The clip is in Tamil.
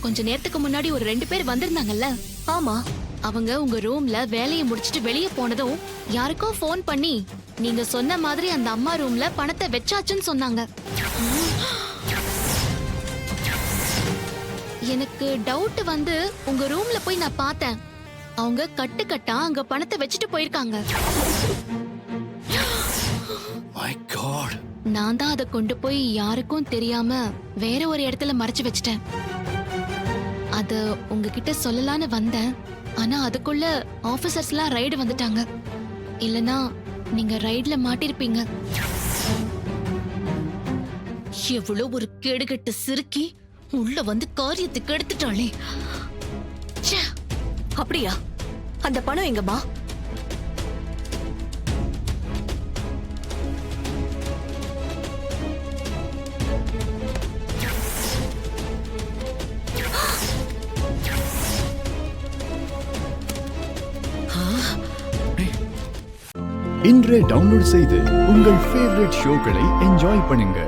கொஞ்ச நேரத்துக்கு முன்னாடி ஒரு 2 பேர் வந்திருந்தாங்கல்ல? ஆமா. அவங்க உங்க ரூம்ல வேலையை முடிச்சிட்டு வெளியே போனதும் யாருக்கோ ஃபோன் பண்ணி நீங்க சொன்ன மாதிரி அந்த அம்மா ரூம்ல பணத்தை வச்சாச்சுன்னு சொன்னாங்க. எனக்கு டவுட் வந்து உங்க ரூம்ல போய் நான் பார்த்தேன். அவங்க கட்டு கட்டா அங்க பணத்தை வச்சுட்டு போயிருக்காங்க. My God. நான் தான் அதை கொண்டு போய் யாருக்கும் தெரியாம வேற ஒரு இடத்துல மறைச்சு வச்சிட்டேன். அத உங்ககிட்ட சொல்லலான்னு வந்தேன். ஆனா அதுக்குள்ள ஆபீசர்ஸ்லாம் ரைடு வந்துட்டாங்க. இல்லனா நீங்க ரைட்ல மாட்டிருப்பீங்க. எவ்வளவு ஒரு கேடுகெட்ட சிறுக்கி உள்ள வந்து காரியத்துக்கு எடுத்துட்டாளே. ச்சே. அப்படியா? அந்த பணம் எங்கம்மா? இன்றே டவுன்லோட் செய்து உங்கள் ஃபேவரட் ஷோக்களை என்ஜாய் பண்ணுங்க.